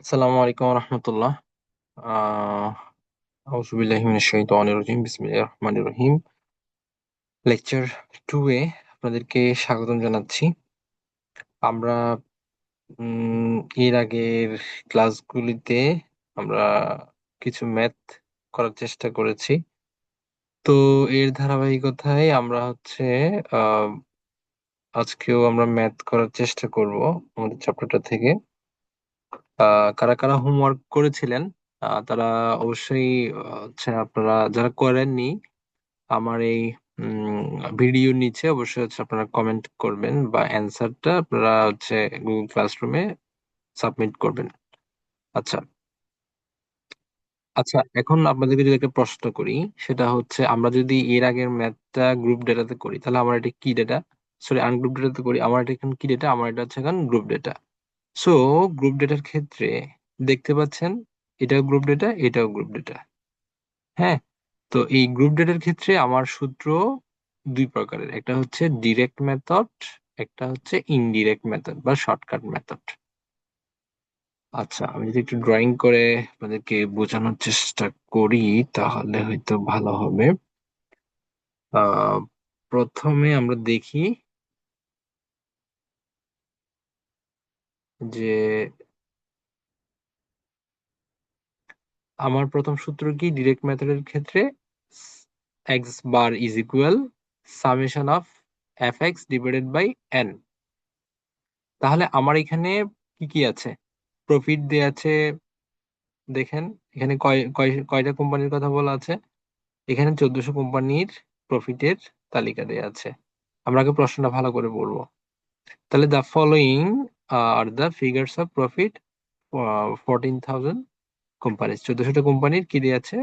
আসসালামু আলাইকুম রহমতুল্লাহ। আউযুবিল্লাহি মিনাশ শাইতানির রাজিম, বিসমিল্লাহির রহমানির রহিম। লেকচার 2 এ আপনাদেরকে স্বাগতম জানাচ্ছি। আমরা উম, এর আগের ক্লাসগুলিতে আমরা কিছু ম্যাথ করার চেষ্টা করেছি। তো এর ধারাবাহিকতায় আমরা আহ আজকেও আমরা ম্যাথ করার চেষ্টা করব আমাদের চ্যাপ্টারটা থেকে। কারা কারা হোমওয়ার্ক করেছিলেন তারা অবশ্যই আপনারা যারা করেননি আমার এই ভিডিওর নিচে অবশ্যই আপনারা কমেন্ট করবেন বা অ্যান্সারটা আপনারা গুগল ক্লাসরুমে সাবমিট করবেন। আচ্ছা। আচ্ছা, এখন আপনাদেরকে যদি একটা প্রশ্ন করি, সেটা হচ্ছে আমরা যদি এর আগের ম্যাথটা গ্রুপ ডেটাতে করি তাহলে আমার এটা কি ডেটা, সরি আনগ্রুপ ডেটাতে করি আমার এটা এখন কি ডেটা, আমার এটা হচ্ছে এখন গ্রুপ ডেটা। সো গ্রুপ ডেটার ক্ষেত্রে দেখতে পাচ্ছেন এটাও গ্রুপ ডেটা, এটাও গ্রুপ ডেটা। হ্যাঁ। তো এই গ্রুপ ডেটার ক্ষেত্রে আমার সূত্র দুই প্রকারের, একটা হচ্ছে ডিরেক্ট মেথড, একটা হচ্ছে ইনডিরেক্ট মেথড বা শর্টকাট মেথড। আচ্ছা, আমি যদি একটু ড্রয়িং করে আপনাদেরকে বোঝানোর চেষ্টা করি তাহলে হয়তো ভালো হবে। আহ প্রথমে আমরা দেখি যে আমার প্রথম সূত্র কি ডিরেক্ট মেথডের ক্ষেত্রে, x bar is equal summation of f x divided by n. তাহলে আমার এখানে কি কি আছে, প্রফিট দেয়া আছে। দেখেন এখানে কয়টা কোম্পানির কথা বলা আছে, এখানে 1400 কোম্পানির প্রফিটের তালিকা দেয়া আছে। আমরা আগে প্রশ্নটা ভালো করে পড়বো। তাহলে দ্য ফলোইং আর the figures of profit 14,000 company, 1400টা কোম্পানির কি দেয়া আছে,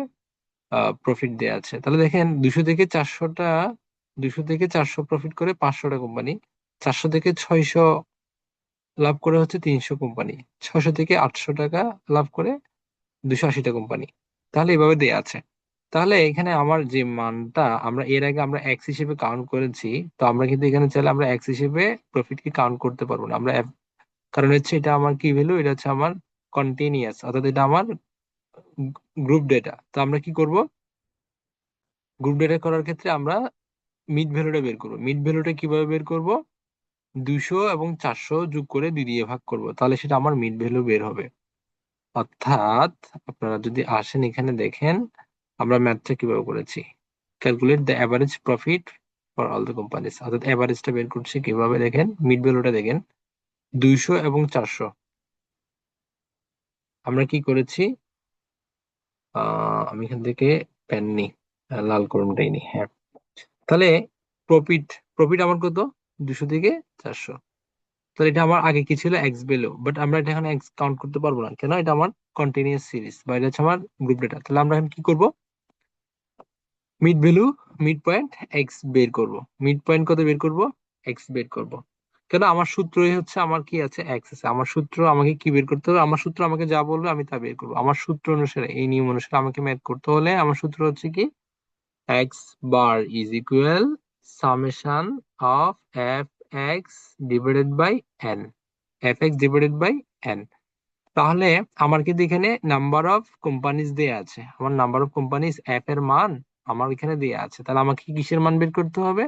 প্রফিট দেয়া আছে। তাহলে দেখেন 200 থেকে 400 প্রফিট করে 500টা কোম্পানি, 400 থেকে 600 লাভ করে হচ্ছে 300 কোম্পানি, 600 থেকে 800 টাকা লাভ করে 280টা কোম্পানি। তাহলে এভাবে দেয়া আছে। তাহলে এখানে আমার যে মানটা আমরা এর আগে আমরা এক্স হিসেবে কাউন্ট করেছি, তো আমরা কিন্তু এখানে চাইলে আমরা এক্স হিসেবে প্রফিট কি কাউন্ট করতে পারবো না। কারণ হচ্ছে এটা আমার কি ভ্যালু, এটা হচ্ছে আমার কন্টিনিউয়াস, অর্থাৎ এটা আমার গ্রুপ ডেটা। তো আমরা কি করব, গ্রুপ ডেটা করার ক্ষেত্রে আমরা মিড ভ্যালুটা বের করবো। মিড ভ্যালুটা কিভাবে বের করব, 200 এবং 400 যোগ করে 2 দিয়ে ভাগ করব, তাহলে সেটা আমার মিড ভ্যালু বের হবে। অর্থাৎ আপনারা যদি আসেন এখানে দেখেন আমরা ম্যাথটা কিভাবে করেছি, calculate the average profit for all the companies, অর্থাৎ অ্যাভারেজটা বের করছি কিভাবে, দেখেন মিড ভ্যালুটা দেখেন 200 এবং 400। আমরা কি করেছি, আমি এখান থেকে পেন নিই, লাল কলমটাই নিই, হ্যাঁ। তাহলে প্রফিট প্রফিট আমার কত, 200 থেকে 400। তাহলে এটা আমার আগে কি ছিল, এক্স ভ্যালু, বাট আমরা এটা এখানে এক্স কাউন্ট করতে পারবো না, কেন, এটা আমার কন্টিনিউয়াস সিরিজ বা এটা হচ্ছে আমার গ্রুপ ডেটা। তাহলে আমরা এখন কি করব, mid value, mid point x বের করব। মিড পয়েন্ট কত বের করব, এক্স বের করব। কেন, আমার সূত্রই হচ্ছে আমার কি আছে, এক্স আছে। আমার সূত্র আমাকে কি বের করতে হবে, আমার সূত্র আমাকে যা বলবে আমি তা বের করবো। আমার সূত্র অনুসারে, এই নিয়ম অনুসারে আমাকে ম্যাথ করতে হলে আমার সূত্র হচ্ছে কি, x bar is equal summation of f x divided by n, f x divided by n. তাহলে আমার কিন্তু এখানে নাম্বার অফ কোম্পানিজ দেয়া আছে, আমার নাম্বার অফ কোম্পানিজ এফ এর মান আমার এখানে দেয়া আছে। তাহলে আমাকে কিসের মান বের করতে হবে,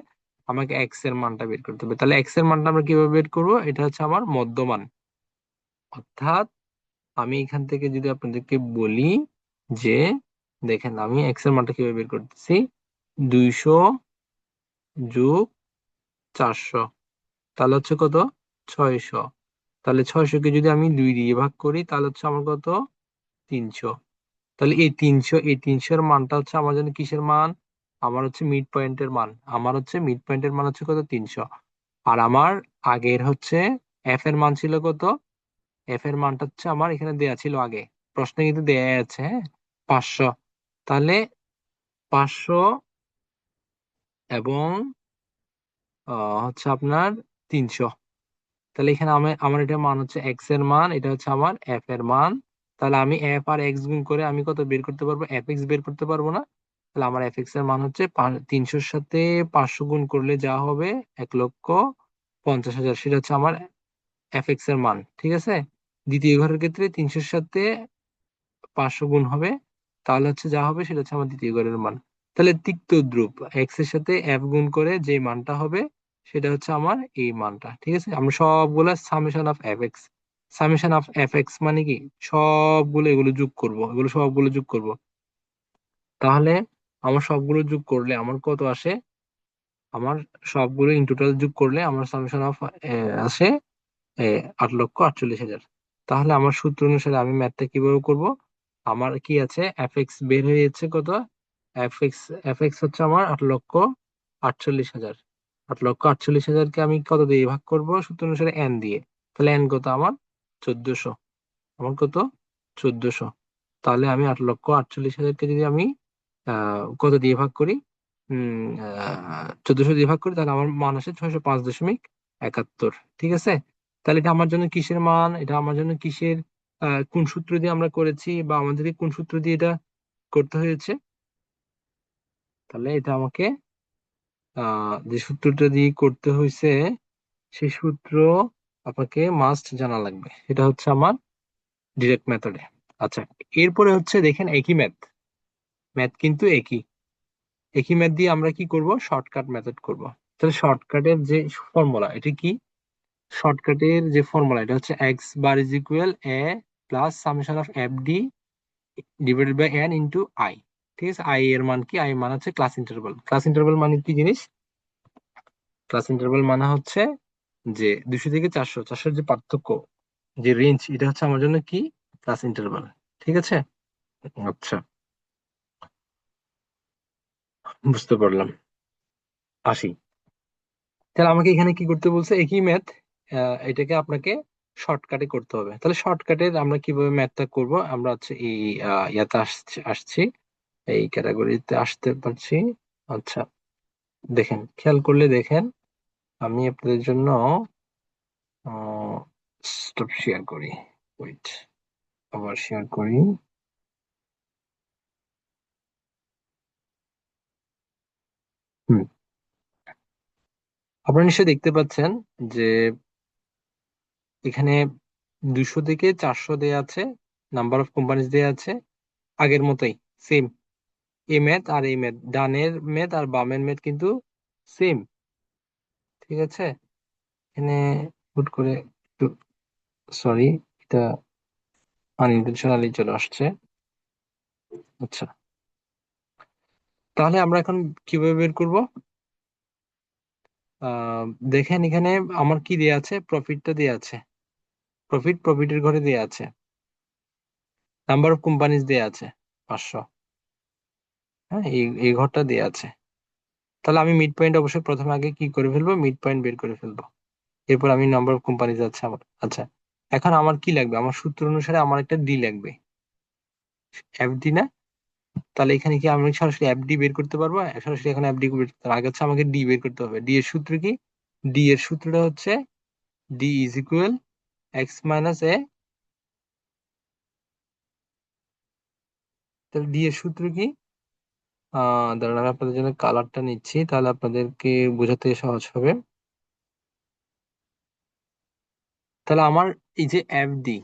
আমাকে এক্স এর মানটা বের করতে হবে। তাহলে এক্স এর মানটা আমরা কিভাবে বের করবো, এটা হচ্ছে আমার মধ্যমান। অর্থাৎ আমি এখান থেকে যদি আপনাদেরকে বলি যে, দেখেন আমি এক্স এর মানটা কিভাবে বের করতেছি, 200 যোগ 400, তাহলে হচ্ছে কত, 600। তাহলে 600 কে যদি আমি 2 দিয়ে ভাগ করি তাহলে হচ্ছে আমার কত, 300। তাহলে এই তিনশোর মানটা হচ্ছে আমার জন্য কিসের মান, আমার হচ্ছে মিড পয়েন্টের মান। আমার হচ্ছে মিড পয়েন্টের মান হচ্ছে কত, 300। আর আমার আগের হচ্ছে এফ এর মান ছিল কত, এফ এর মানটা হচ্ছে আমার এখানে দেয়া ছিল আগে, প্রশ্নে কিন্তু দেয়া আছে, হ্যাঁ, 500। তাহলে 500 এবং হচ্ছে আপনার 300। তাহলে এখানে আমার আমার এটা মান হচ্ছে এক্স এর মান, এটা হচ্ছে আমার এফ এর মান। তাহলে আমি এফ আর এক্স গুণ করে আমি কত বের করতে পারবো, এফ এক্স বের করতে পারবো না। তাহলে আমার এফ এক্স এর মান হচ্ছে 300-র সাথে 500 গুণ করলে যা হবে 1,50,000, সেটা হচ্ছে আমার এফ এক্স এর মান, ঠিক আছে। দ্বিতীয় ঘরের ক্ষেত্রে 300-এর সাথে 500 গুণ হবে, তাহলে হচ্ছে যা হবে সেটা হচ্ছে আমার দ্বিতীয় ঘরের মান। তাহলে তিক্ত ধ্রুব এক্স এর সাথে এফ গুণ করে যে মানটা হবে সেটা হচ্ছে আমার এই মানটা। ঠিক আছে, আমরা সবগুলা summation of f x, summation of f x মানে কি, সবগুলো এগুলো যোগ করব, এগুলো সবগুলো যোগ করব। তাহলে আমার সবগুলো যোগ করলে আমার কত আসে, আমার সবগুলো ইন টোটাল যোগ করলে আমার সামেশন অফ আসে 8,48,000। তাহলে আমার সূত্র অনুসারে আমি ম্যাথটা কিভাবে করব, আমার কি আছে, এফ এক্স বের হয়েছে কত, এফ এক্স, এফ এক্স হচ্ছে আমার 8,48,000। 8,48,000-কে আমি কত দিয়ে ভাগ করব, সূত্র অনুসারে এন দিয়ে। তাহলে এন কত আমার, 1400। আমার কত, 1400। তাহলে আমি 8,48,000-কে যদি আমি কত দিয়ে ভাগ করি, 1400 দিয়ে ভাগ করি, তাহলে আমার মান আসে 605.71। ঠিক আছে, তাহলে এটা আমার জন্য কিসের মান, এটা আমার জন্য কিসের, কোন সূত্র দিয়ে আমরা করেছি, বা আমাদেরকে কোন সূত্র দিয়ে এটা করতে হয়েছে। তাহলে এটা আমাকে যে সূত্রটা দিয়ে করতে হয়েছে সেই সূত্র আপনাকে মাস্ট জানা লাগবে। এটা হচ্ছে আমার ডিরেক্ট মেথডে। আচ্ছা, এরপরে হচ্ছে দেখেন একই ম্যাথ, ম্যাথ কিন্তু একই, একই ম্যাথ দিয়ে আমরা কি করব, শর্টকাট মেথড করব। তাহলে শর্টকাটের যে ফর্মুলা এটা কি, শর্টকাটের যে ফর্মুলা এটা হচ্ছে x bar is equal a plus summation of f d divided by n into i. ঠিক আছে, আই এর মান কি, আই মান হচ্ছে ক্লাস ইন্টারভাল। ক্লাস ইন্টারভাল মানে কি জিনিস, ক্লাস ইন্টারভাল মানে হচ্ছে যে 200 থেকে 400, 400 যে পার্থক্য, যে রেঞ্জ, এটা হচ্ছে আমার জন্য কি, ক্লাস ইন্টারভাল। ঠিক আছে, আচ্ছা, বুঝতে পারলাম। আসি, তাহলে আমাকে এখানে কি করতে বলছে, একই ম্যাথ, এটাকে আপনাকে শর্টকাটে করতে হবে। তাহলে শর্টকাটের আমরা কিভাবে ম্যাথটা করব, আমরা হচ্ছে এই ইয়াতে আসছি আসছি, এই ক্যাটাগরিতে আসতে পারছি। আচ্ছা, দেখেন, খেয়াল করলে দেখেন, আমি আপনাদের জন্য স্টপ শেয়ার করি, ওয়েট, আবার শেয়ার করি। হুম, আপনারা নিশ্চয়ই দেখতে পাচ্ছেন যে এখানে 200 থেকে 400 দেয়া আছে, নাম্বার অফ কোম্পানিজ দেয়া আছে, আগের মতোই সেম। এই ম্যাথ আর এই ম্যাথ, ডানের ম্যাথ আর বামের ম্যাথ কিন্তু সেম। ঠিক আছে, এখানে হুট করে একটু, সরি, এটা আনইনটেনশনালি চলে আসছে। আচ্ছা, তাহলে আমরা এখন কিভাবে বের করব, আহ দেখেন এখানে আমার কি দেয়া আছে, প্রফিটটা দেয়া আছে, প্রফিটের ঘরে দেয়া আছে, নাম্বার অফ কোম্পানিজ দেয়া আছে 500। হ্যাঁ, এই ঘরটা দেয়া আছে। তাহলে আমি মিড পয়েন্ট অবশ্যই প্রথমে আগে কি করে ফেলবো, মিড পয়েন্ট বের করে ফেলবো। এরপর আমি নাম্বার অফ কোম্পানিজ আছে আমার। আচ্ছা, এখন আমার কি লাগবে, আমার সূত্র অনুসারে আমার একটা ডি লাগবে, এফডি না। তাহলে এখানে কি আমি সরাসরি এফডি বের করতে পারবো, সরাসরি এখন এফডি বের করতে হবে। আগে হচ্ছে আমাকে ডি বের করতে হবে। ডি এর সূত্র কি, ডি এর সূত্রটা হচ্ছে d is equal x minus a. তাহলে ডি এর সূত্র কি, দাঁড়ান আমি আপনাদের জন্য কালারটা নিচ্ছি, তাহলে আপনাদেরকে বোঝাতে সহজ হবে। তাহলে আমার এই যে এফডি,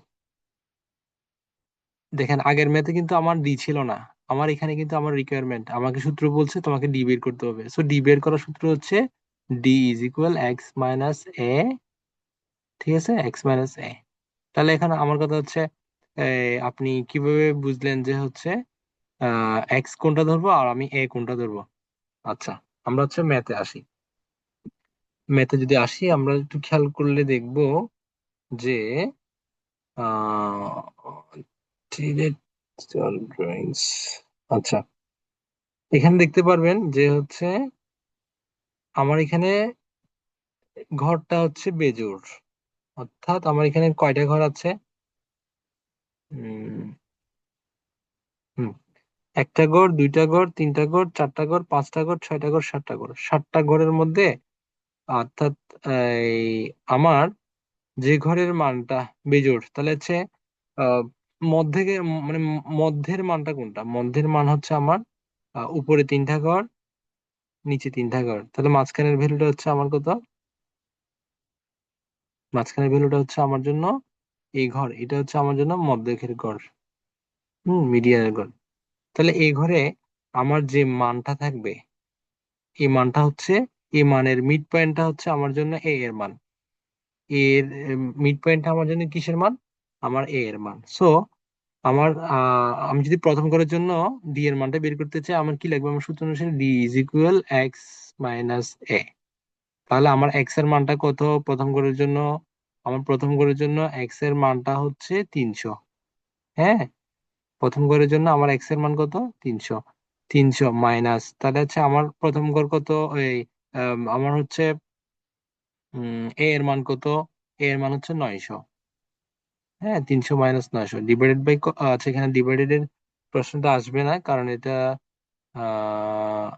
দেখেন আগের ম্যাথে কিন্তু আমার ডি ছিল না, আমার এখানে কিন্তু আমার রিকোয়ারমেন্ট, আমাকে সূত্র বলছে তোমাকে ডি বের করতে হবে। সো ডি বের করার সূত্র হচ্ছে d is equal x minus a. ঠিক আছে, এক্স মাইনাস এ। তাহলে এখানে আমার কথা হচ্ছে, আপনি কিভাবে বুঝলেন যে হচ্ছে এক্স কোনটা ধরবো আর আমি এ কোনটা ধরবো। আচ্ছা, আমরা হচ্ছে ম্যাথে আসি। ম্যাথে যদি আসি, আমরা একটু খেয়াল করলে দেখবো যে ড্রয়িংস, আচ্ছা, এখানে দেখতে পারবেন যে হচ্ছে আমার এখানে ঘরটা হচ্ছে বেজোড়, অর্থাৎ আমার এখানে কয়টা ঘর আছে, উম হুম, একটা ঘর, দুইটা ঘর, তিনটা ঘর, চারটা ঘর, পাঁচটা ঘর, ছয়টা ঘর, সাতটা ঘর, সাতটা ঘরের মধ্যে, অর্থাৎ এই আমার যে ঘরের মানটা বেজোড়, তাহলে হচ্ছে আহ মধ্যে মানে মধ্যের মানটা কোনটা, মধ্যের মান হচ্ছে আমার উপরে তিনটা ঘর, নিচে তিনটা ঘর, তাহলে মাঝখানের ভ্যালুটা হচ্ছে আমার কত, মাঝখানের ভ্যালুটা হচ্ছে আমার জন্য এই ঘর এটা হচ্ছে আমার জন্য মধ্যকের ঘর, মিডিয়ানের ঘর। তাহলে এই ঘরে আমার যে মানটা থাকবে, এই মানটা হচ্ছে, এই মানের মিড পয়েন্টটা হচ্ছে আমার জন্য এ এর মান। এর মিড পয়েন্টটা আমার জন্য কিসের মান? আমার এ এর মান। সো আমার আমি যদি প্রথম ঘরের জন্য ডি এর মানটা বের করতে চাই, আমার কি লাগবে? আমার সূত্র অনুসারে d is equal x minus a. তাহলে আমার এক্স এর মানটা কত প্রথম ঘরের জন্য? আমার প্রথম ঘরের জন্য এক্স এর মানটা হচ্ছে 300। হ্যাঁ, প্রথম ঘরের জন্য আমার এক্স এর মান কত? 300। 300 মাইনাস, তাহলে হচ্ছে আমার প্রথম ঘর কত? এই আমার হচ্ছে এ এর মান কত? এ এর মান হচ্ছে 900। হ্যাঁ, 300 মাইনাস 900 ডিভাইডেড বাই, আচ্ছা এখানে ডিভাইডেড এর প্রশ্নটা আসবে না, কারণ এটা আহ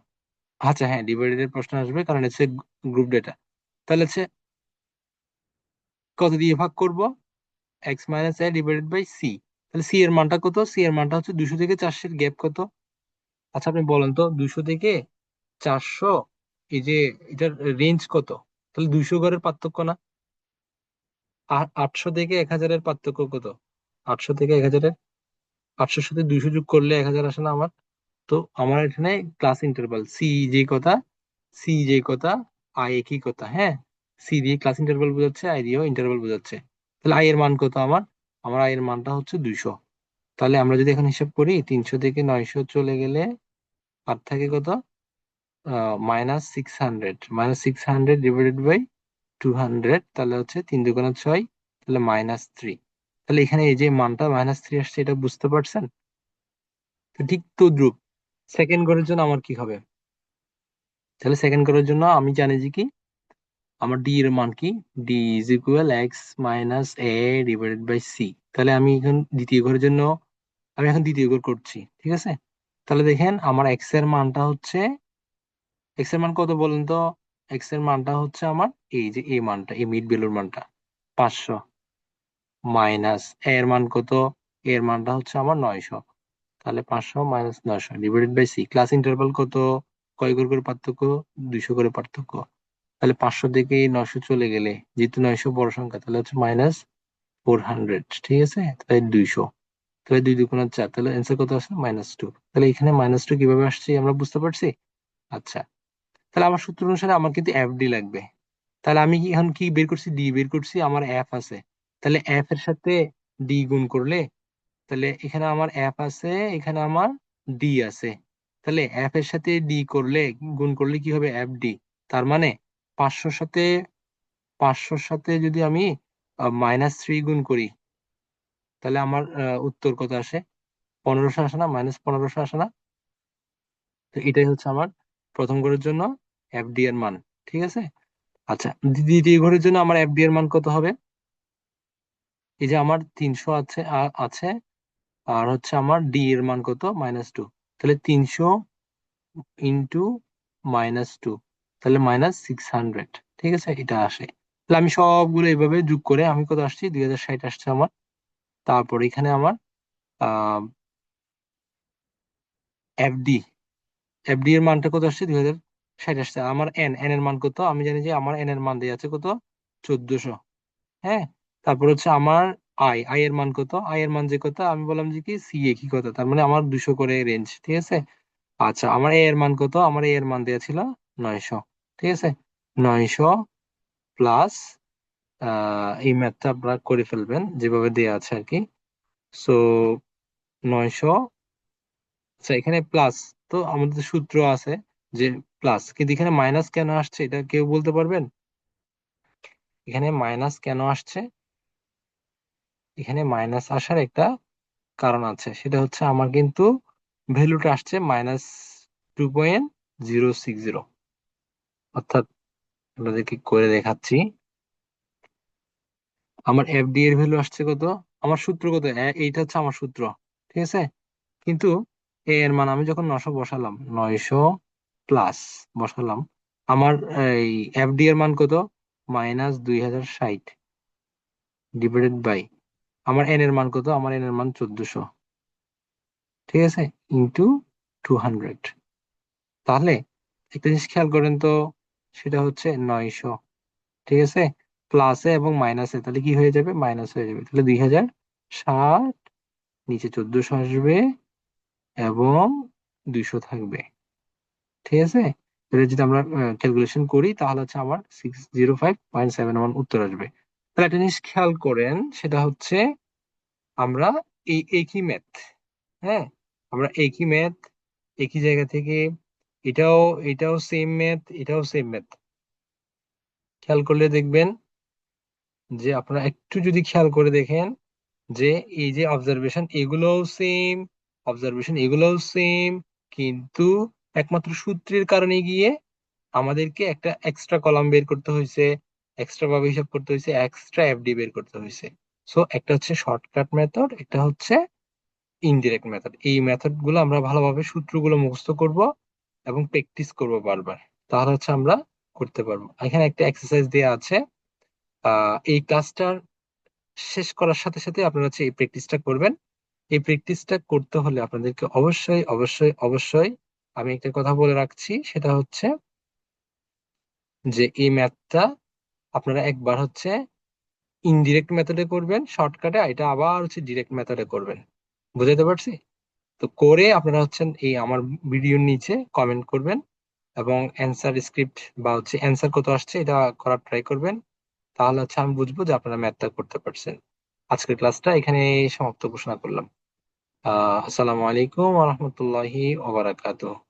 আচ্ছা হ্যাঁ, ডিভাইডেড এর প্রশ্ন আসবে কারণ হচ্ছে গ্রুপ ডেটা। তাহলে হচ্ছে কত দিয়ে ভাগ করব? X minus a divided by c. তাহলে সি এর মানটা কত? সি এর মানটা হচ্ছে 200 থেকে 400 এর গ্যাপ কত? আচ্ছা আপনি বলেন তো, 200 থেকে 400, এই যে এটার রেঞ্জ কত? তাহলে 200 ঘরের পার্থক্য না? আর 800 থেকে 1000 এর পার্থক্য কত? 800 থেকে 1000 এর, 800 সাথে 200 যোগ করলে 1000 আসে না আমার? তো আমার এখানে ক্লাস ইন্টারভাল সি যে কথা, সি যে কথা, আই একই কথা। হ্যাঁ, সি দিয়ে ক্লাস ইন্টারভাল বোঝাচ্ছে, আই দিয়েও ইন্টারভাল বোঝাচ্ছে। তাহলে আই এর মান কত আমার? আমার আই এর মানটা হচ্ছে 200। তাহলে আমরা যদি এখন হিসাব করি, 300 থেকে 900 চলে গেলে আর থাকে কত? -600। -600 ডিভাইডেড বাই 200, তাহলে হচ্ছে 3 × 2 = 6, তাহলে -3। তাহলে এখানে এই যে মানটা -3 আসছে, এটা বুঝতে পারছেন? তো ঠিক তদ্রুপ সেকেন্ড ঘরের জন্য আমার কি হবে? তাহলে সেকেন্ড ঘরের জন্য আমি জানি যে কি, আমার ডি এর মান কি? D is equal x minus a divided by c. তাহলে আমি এখন দ্বিতীয় ঘরের জন্য, আমি এখন দ্বিতীয় ঘর করছি, ঠিক আছে? তাহলে দেখেন আমার এক্স এর মানটা হচ্ছে, এক্স এর মান কত বলেন তো? এক্স এর মানটা হচ্ছে আমার এই যে এই মানটা, এই মিড ভ্যালুর মানটা 500, মাইনাস এর মান কত? এর মানটা হচ্ছে আমার 900। তাহলে 500 minus 900 divided by c. Class interval কত? কয় ঘর করে পার্থক্য? 200 করে পার্থক্য। তাহলে 500 থেকে 900 চলে গেলে, যেহেতু 900 বড় সংখ্যা, তাহলে হচ্ছে -400। ঠিক আছে, তাহলে 200। তাহলে 2 × 2 = 4, তাহলে অ্যান্সার কত আসছে? -2। তাহলে এখানে -2 কিভাবে আসছে আমরা বুঝতে পারছি। আচ্ছা, তাহলে আমার সূত্র অনুসারে আমার কিন্তু এফ ডি লাগবে। তাহলে আমি কি এখন কি বের করছি? ডি বের করছি, আমার এফ আছে। তাহলে এফ এর সাথে ডি গুণ করলে, তাহলে এখানে আমার এফ আছে, এখানে আমার ডি আছে। তাহলে এফ এর সাথে ডি করলে, গুণ করলে কি হবে? F D. তার মানে 500 সাথে, 500 সাথে যদি আমি -3 গুণ করি, তাহলে আমার উত্তর কত আসে? 1500 আসে না? -1500 আসে না? তো এটাই হচ্ছে আমার প্রথম ঘরের জন্য এফডি এর মান। ঠিক আছে। আচ্ছা, দ্বিতীয় ঘরের জন্য আমার এফডি এর মান কত হবে? এই যে আমার 300 আছে, আছে, আর হচ্ছে আমার ডি এর মান কত? -2। তাহলে 300 ইন্টু -2, তাহলে -600। ঠিক আছে, এটা আসে। তাহলে আমি সবগুলো এইভাবে যোগ করে আমি কত আসছি? 2060 আসছে আমার। তারপর এখানে আমার আহ এফডি, এফডি এর মানটা কত আসছে? 2060 আসছে। আমার এন, এন এর মান কত? আমি জানি যে আমার এন এর মান দেওয়া আছে কত? 1400। হ্যাঁ, তারপর হচ্ছে আমার আই, আই এর মান কত? আই এর মান যে কত, আমি বললাম যে কি সি এ কি কত, তার মানে আমার 200 করে রেঞ্জ। ঠিক আছে। আচ্ছা, আমার এ এর মান কত? আমার এ এর মান দেওয়া ছিল 900। ঠিক আছে, 900 প্লাস, এই ম্যাথটা আপনারা করে ফেলবেন যেভাবে দেওয়া আছে আর কি। সো 900, আচ্ছা এখানে প্লাস, তো আমাদের সূত্র আছে যে প্লাস, কিন্তু এখানে মাইনাস কেন আসছে এটা কেউ বলতে পারবেন? এখানে মাইনাস কেন আসছে? এখানে মাইনাস আসার একটা কারণ আছে, সেটা হচ্ছে আমার কিন্তু ভ্যালুটা আসছে -2.060। অর্থাৎ আপনাদেরকে করে দেখাচ্ছি, আমার এফডি এর ভ্যালু আসছে কত? আমার সূত্র কত? এইটা হচ্ছে আমার সূত্র। ঠিক আছে, কিন্তু এ এর মান আমি যখন 900 বসালাম, 900 প্লাস বসালাম, আমার এই এফডি এর মান কত? -2060 ডিভাইডেড বাই, আমার এন এর মান কত? আমার এন এর মান 1400। ঠিক আছে, ইন্টু 200। তাহলে একটা জিনিস খেয়াল করেন তো, সেটা হচ্ছে 900। ঠিক আছে, প্লাসে এবং মাইনাসে, তাহলে কি হয়ে যাবে? মাইনাস হয়ে যাবে। তাহলে 2060, নিচে 1400 আসবে এবং 200 থাকবে। ঠিক আছে? এটা যদি আমরা ক্যালকুলেশন করি তাহলে হচ্ছে আমার 605.71 উত্তর আসবে। তাহলে একটা জিনিস খেয়াল করেন, সেটা হচ্ছে আমরা এই একই ম্যাথ, হ্যাঁ, আমরা একই ম্যাথ, একই জায়গা থেকে, এটাও এটাও সেম ম্যাথ, এটাও সেম ম্যাথ, খেয়াল করলে দেখবেন যে আপনারা একটু যদি খেয়াল করে দেখেন যে এই যে অবজারভেশন এগুলোও সেম, অবজারভেশন এগুলোও সেম, কিন্তু একমাত্র সূত্রের কারণে গিয়ে আমাদেরকে একটা এক্সট্রা কলাম বের করতে হয়েছে, এক্সট্রা ভাবে হিসাব করতে হয়েছে, এক্সট্রা এফডি বের করতে হয়েছে। সো একটা হচ্ছে শর্টকাট মেথড, একটা হচ্ছে ইনডিরেক্ট মেথড। এই মেথড গুলো আমরা ভালোভাবে সূত্রগুলো মুখস্থ করব এবং প্র্যাকটিস করব বারবার, তাহলে হচ্ছে আমরা করতে পারবো। এখানে একটা এক্সারসাইজ দেওয়া আছে, এই ক্লাসটা শেষ করার সাথে সাথে আপনারা হচ্ছে এই প্র্যাকটিসটা করবেন। এই প্র্যাকটিসটা করতে হলে আপনাদেরকে অবশ্যই অবশ্যই অবশ্যই আমি একটা কথা বলে রাখছি, সেটা হচ্ছে যে এই ম্যাথটা আপনারা একবার হচ্ছে ইনডিরেক্ট মেথডে করবেন শর্টকাটে, এটা আবার হচ্ছে ডিরেক্ট মেথডে করবেন। বুঝাতে পারছি? তো করে আপনারা হচ্ছেন এই আমার ভিডিওর নিচে কমেন্ট করবেন এবং অ্যান্সার স্ক্রিপ্ট বা হচ্ছে অ্যান্সার কত আসছে এটা করার ট্রাই করবেন। তাহলে হচ্ছে আমি বুঝবো যে আপনারা ম্যাথটা করতে পারছেন। আজকের ক্লাসটা এখানে সমাপ্ত ঘোষণা করলাম। আসসালামু আলাইকুম ওয়া রাহমাতুল্লাহি ওয়া বারাকাতুহু।